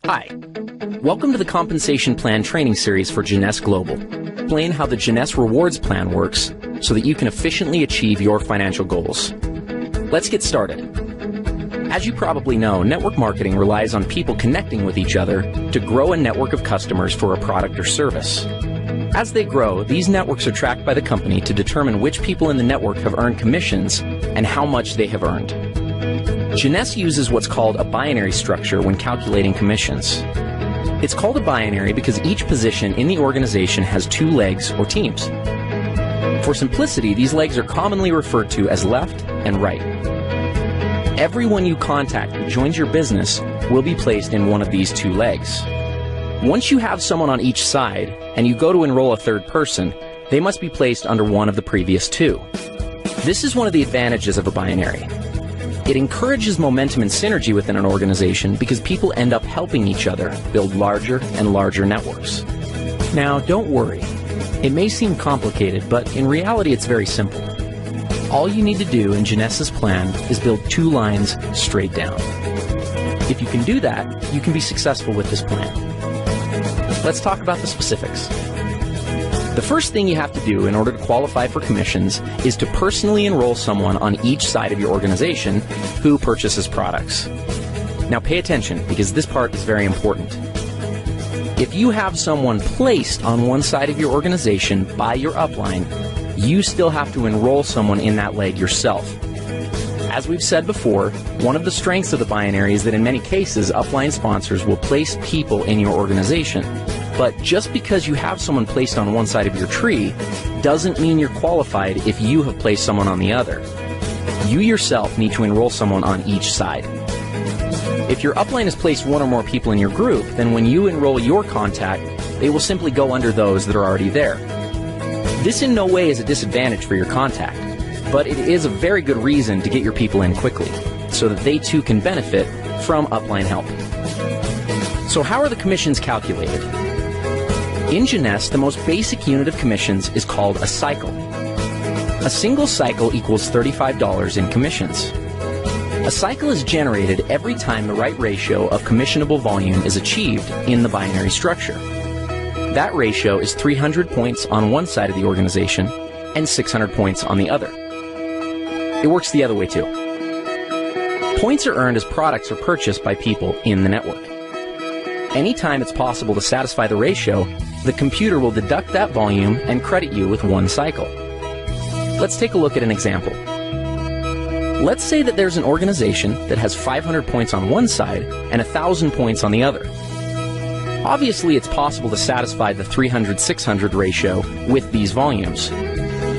Hi, welcome to the Compensation Plan Training Series for Jeunesse Global. Explain how the Jeunesse Rewards Plan works so that you can efficiently achieve your financial goals. Let's get started. As you probably know, network marketing relies on people connecting with each other to grow a network of customers for a product or service. As they grow, these networks are tracked by the company to determine which people in the network have earned commissions and how much they have earned. Jeunesse uses what's called a binary structure when calculating commissions. It's called a binary because each position in the organization has two legs or teams. For simplicity, these legs are commonly referred to as left and right. Everyone you contact who joins your business will be placed in one of these two legs. Once you have someone on each side and you go to enroll a third person, they must be placed under one of the previous two. This is one of the advantages of a binary. It encourages momentum and synergy within an organization because people end up helping each other build larger and larger networks. Now, don't worry. It may seem complicated, but in reality it's very simple. All you need to do in Jeunesse's plan is build two lines straight down. If you can do that, you can be successful with this plan. Let's talk about the specifics. The first thing you have to do in order to qualify for commissions is to personally enroll someone on each side of your organization who purchases products. Now pay attention because this part is very important. If you have someone placed on one side of your organization by your upline, you still have to enroll someone in that leg yourself. As we've said before, one of the strengths of the binary is that in many cases, upline sponsors will place people in your organization. But just because you have someone placed on one side of your tree doesn't mean you're qualified if you have placed someone on the other. You yourself need to enroll someone on each side. If your upline has placed one or more people in your group, then when you enroll your contact, they will simply go under those that are already there. This in no way is a disadvantage for your contact, but it is a very good reason to get your people in quickly, so that they too can benefit from upline help. So how are the commissions calculated? In Jeunesse, the most basic unit of commissions is called a cycle. A single cycle equals $35 in commissions. A cycle is generated every time the right ratio of commissionable volume is achieved in the binary structure. That ratio is 300 points on one side of the organization and 600 points on the other. It works the other way too. Points are earned as products are purchased by people in the network. Anytime it's possible to satisfy the ratio, the computer will deduct that volume and credit you with one cycle. Let's take a look at an example. Let's say that there's an organization that has 500 points on one side and 1,000 points on the other. Obviously, it's possible to satisfy the 300-600 ratio with these volumes.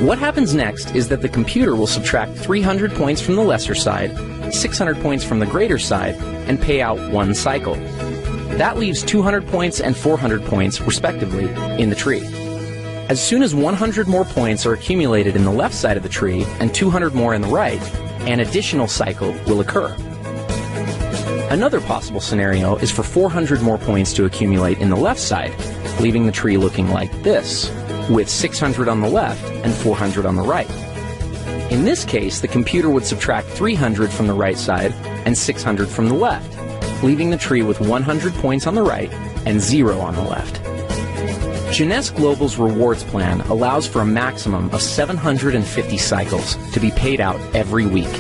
What happens next is that the computer will subtract 300 points from the lesser side, 600 points from the greater side, and pay out one cycle. That leaves 200 points and 400 points, respectively, in the tree. As soon as 100 more points are accumulated in the left side of the tree and 200 more in the right, an additional cycle will occur. Another possible scenario is for 400 more points to accumulate in the left side, leaving the tree looking like this, with 600 on the left and 400 on the right. In this case, the computer would subtract 300 from the right side and 600 from the left, leaving the tree with 100 points on the right and 0 on the left. Jeunesse Global's rewards plan allows for a maximum of 750 cycles to be paid out every week.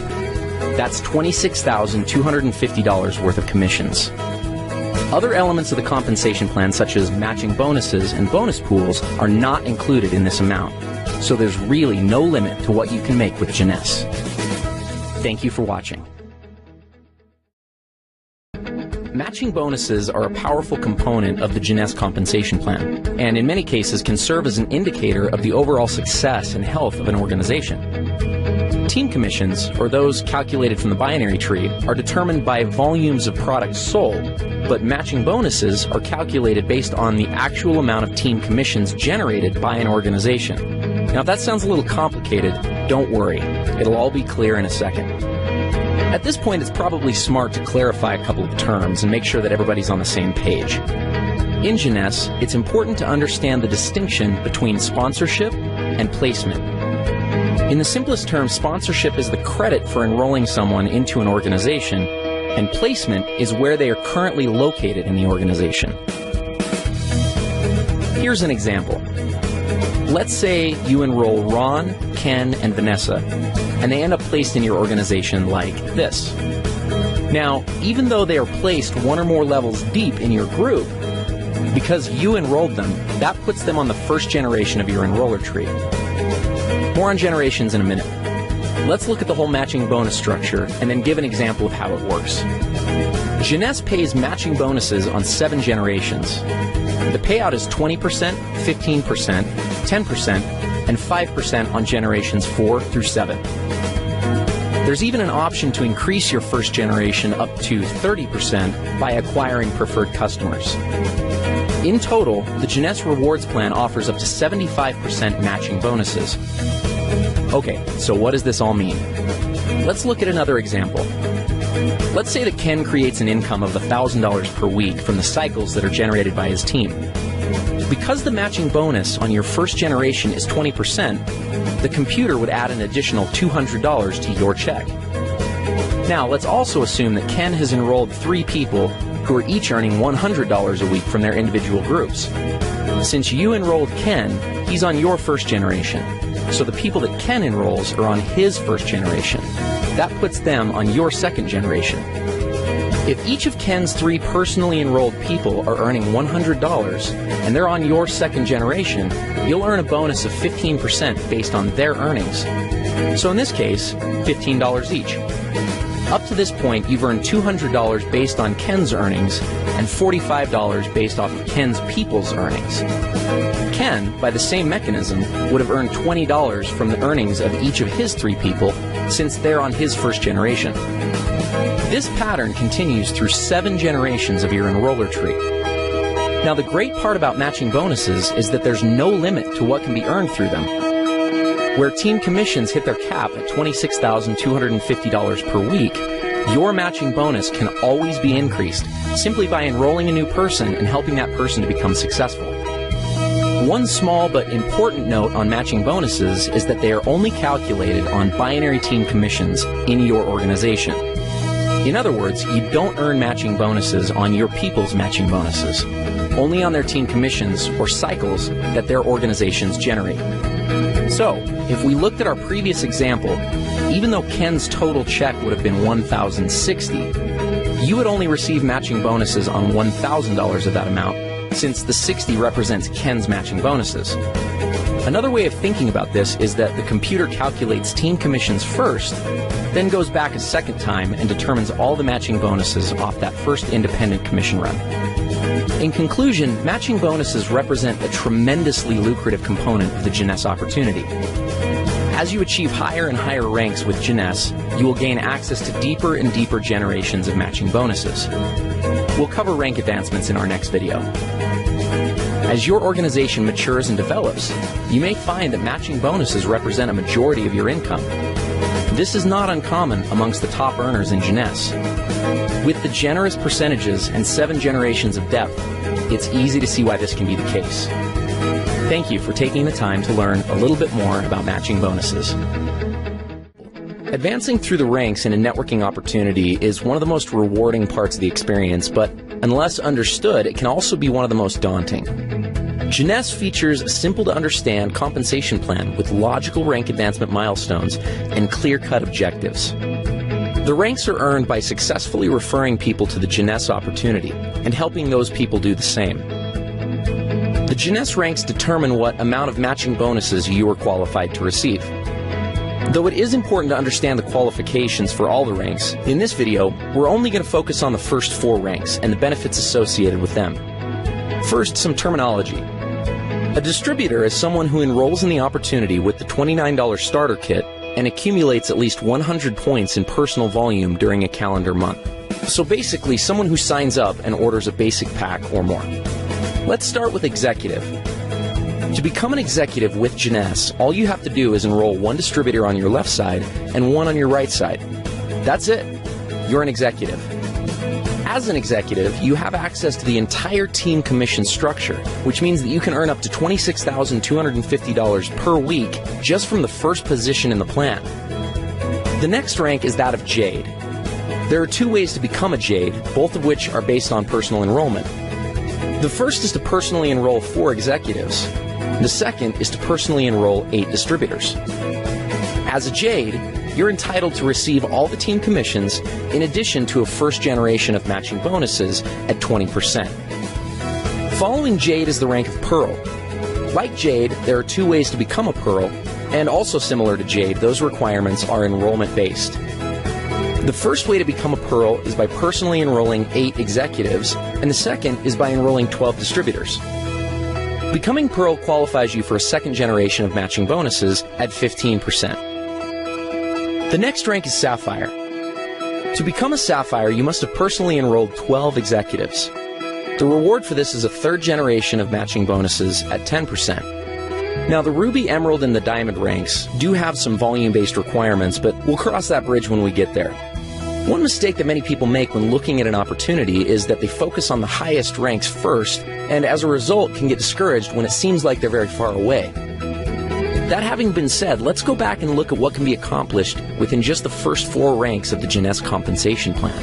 That's $26,250 worth of commissions. Other elements of the compensation plan, such as matching bonuses and bonus pools, are not included in this amount, so there's really no limit to what you can make with Jeunesse. Thank you for watching. Matching bonuses are a powerful component of the Jeunesse compensation plan, and in many cases can serve as an indicator of the overall success and health of an organization. Team commissions, or those calculated from the binary tree, are determined by volumes of products sold, but matching bonuses are calculated based on the actual amount of team commissions generated by an organization. Now, if that sounds a little complicated, don't worry. It'll all be clear in a second. At this point, it's probably smart to clarify a couple of terms and make sure that everybody's on the same page. In Jeunesse, it's important to understand the distinction between sponsorship and placement. In the simplest terms, sponsorship is the credit for enrolling someone into an organization, and placement is where they are currently located in the organization. Here's an example. Let's say you enroll Ron, Ken, and Vanessa, and they end up placed in your organization like this. Now, even though they are placed one or more levels deep in your group, because you enrolled them, that puts them on the first generation of your enroller tree. More on generations in a minute. Let's look at the whole matching bonus structure and then give an example of how it works. Jeunesse pays matching bonuses on 7 generations. The payout is 20%, 15%, 10%, and 5% on generations 4 through 7. There's even an option to increase your first generation up to 30% by acquiring preferred customers. In total, the Jeunesse Rewards Plan offers up to 75% matching bonuses. Okay, so what does this all mean? Let's look at another example. Let's say that Ken creates an income of $1,000 per week from the cycles that are generated by his team. Because the matching bonus on your first generation is 20%, the computer would add an additional $200 to your check. Now, let's also assume that Ken has enrolled 3 people who are each earning $100 a week from their individual groups. Since you enrolled Ken, he's on your first generation. So the people that Ken enrolls are on his first generation. That puts them on your second generation. If each of Ken's 3 personally enrolled people are earning $100 and they're on your second generation, you'll earn a bonus of 15% based on their earnings. So in this case, $15 each. Up to this point, you've earned $200 based on Ken's earnings and $45 based off of Ken's people's earnings. Ken, by the same mechanism, would have earned $20 from the earnings of each of his 3 people since they're on his first generation. This pattern continues through 7 generations of your enroller tree. Now, the great part about matching bonuses is that there's no limit to what can be earned through them. Where team commissions hit their cap at $26,250 per week, your matching bonus can always be increased simply by enrolling a new person and helping that person to become successful. One small but important note on matching bonuses is that they are only calculated on binary team commissions in your organization. In other words, you don't earn matching bonuses on your people's matching bonuses, only on their team commissions or cycles that their organizations generate. So, if we looked at our previous example, even though Ken's total check would have been $1,060, you would only receive matching bonuses on $1,000 of that amount, since the 60 represents Ken's matching bonuses. Another way of thinking about this is that the computer calculates team commissions first, then goes back a second time and determines all the matching bonuses off that first independent commission run. In conclusion, matching bonuses represent a tremendously lucrative component of the Jeunesse opportunity. As you achieve higher and higher ranks with Jeunesse, you will gain access to deeper and deeper generations of matching bonuses. We'll cover rank advancements in our next video. As your organization matures and develops, you may find that matching bonuses represent a majority of your income. This is not uncommon amongst the top earners in Jeunesse. With the generous percentages and 7 generations of depth, it's easy to see why this can be the case. Thank you for taking the time to learn a little bit more about matching bonuses. Advancing through the ranks in a networking opportunity is one of the most rewarding parts of the experience, but unless understood, it can also be one of the most daunting. Jeunesse features a simple-to-understand compensation plan with logical rank advancement milestones and clear-cut objectives. The ranks are earned by successfully referring people to the Jeunesse opportunity and helping those people do the same. The Jeunesse ranks determine what amount of matching bonuses you are qualified to receive. Though it is important to understand the qualifications for all the ranks, in this video, we're only going to focus on the first 4 ranks and the benefits associated with them. First, some terminology. A distributor is someone who enrolls in the opportunity with the $29 starter kit and accumulates at least 100 points in personal volume during a calendar month. So basically, someone who signs up and orders a basic pack or more. Let's start with executive. To become an executive with Jeunesse, all you have to do is enroll 1 distributor on your left side and 1 on your right side. That's it. You're an executive. As an executive, you have access to the entire team commission structure, which means that you can earn up to $26,250 per week just from the first position in the plan. The next rank is that of Jade. There are two ways to become a Jade, both of which are based on personal enrollment. The first is to personally enroll 4 executives. The second is to personally enroll 8 distributors. As a Jade, you're entitled to receive all the team commissions in addition to a first generation of matching bonuses at 20%. Following Jade is the rank of Pearl. Like Jade, there are 2 ways to become a Pearl, and also similar to Jade, those requirements are enrollment-based. The first way to become a Pearl is by personally enrolling 8 executives, and the second is by enrolling 12 distributors. Becoming Pearl qualifies you for a second generation of matching bonuses at 15%. The next rank is Sapphire. To become a Sapphire, you must have personally enrolled 12 executives. The reward for this is a third generation of matching bonuses at 10%. Now, the Ruby, Emerald, and the Diamond ranks do have some volume-based requirements, but we'll cross that bridge when we get there. One mistake that many people make when looking at an opportunity is that they focus on the highest ranks first, and as a result can get discouraged when it seems like they're very far away. That having been said, let's go back and look at what can be accomplished within just the first 4 ranks of the Jeunesse compensation plan.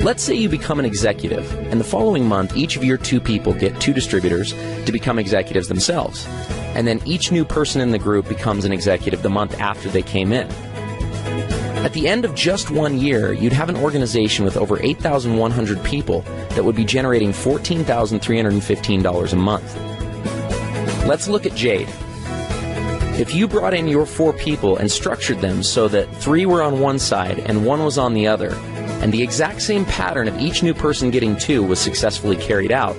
Let's say you become an executive, and the following month each of your 2 people get 2 distributors to become executives themselves, and then each new person in the group becomes an executive the month after they came in. At the end of just 1 year, you'd have an organization with over 8,100 people that would be generating $14,315 a month. Let's look at Jade. If you brought in your 4 people and structured them so that 3 were on one side and 1 was on the other, and the exact same pattern of each new person getting 2 was successfully carried out,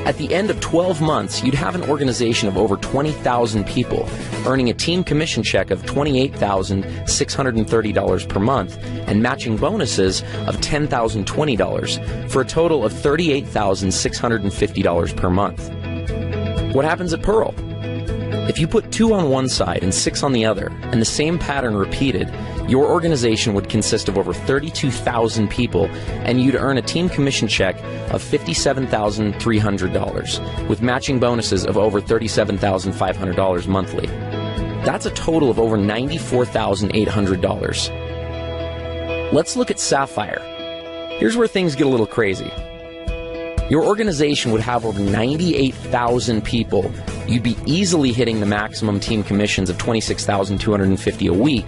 at the end of 12 months, you'd have an organization of over 20,000 people, earning a team commission check of $28,630 per month and matching bonuses of $10,020 for a total of $38,650 per month. What happens at Pearl? If you put 2 on one side and 6 on the other, and the same pattern repeated, your organization would consist of over 32,000 people, and you'd earn a team commission check of $57,300, with matching bonuses of over $37,500 monthly. That's a total of over $94,800. Let's look at Sapphire. Here's where things get a little crazy. Your organization would have over 98,000 people. You'd be easily hitting the maximum team commissions of $26,250 a week.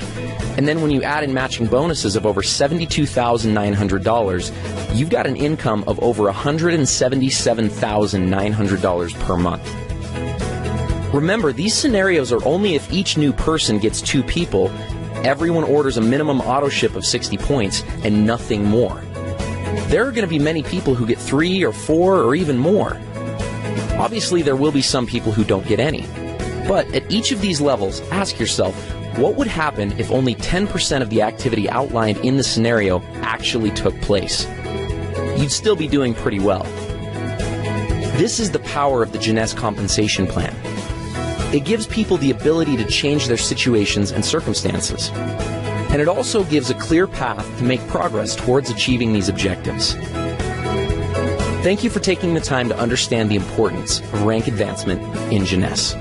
And then when you add in matching bonuses of over $72,900, you've got an income of over $177,900 per month. Remember, these scenarios are only if each new person gets 2 people, everyone orders a minimum auto ship of 60 points, and nothing more. There are going to be many people who get 3 or 4 or even more. Obviously, there will be some people who don't get any. But at each of these levels, ask yourself, what would happen if only 10% of the activity outlined in the scenario actually took place? You'd still be doing pretty well. This is the power of the Jeunesse compensation plan. It gives people the ability to change their situations and circumstances. And it also gives a clear path to make progress towards achieving these objectives. Thank you for taking the time to understand the importance of rank advancement in Jeunesse.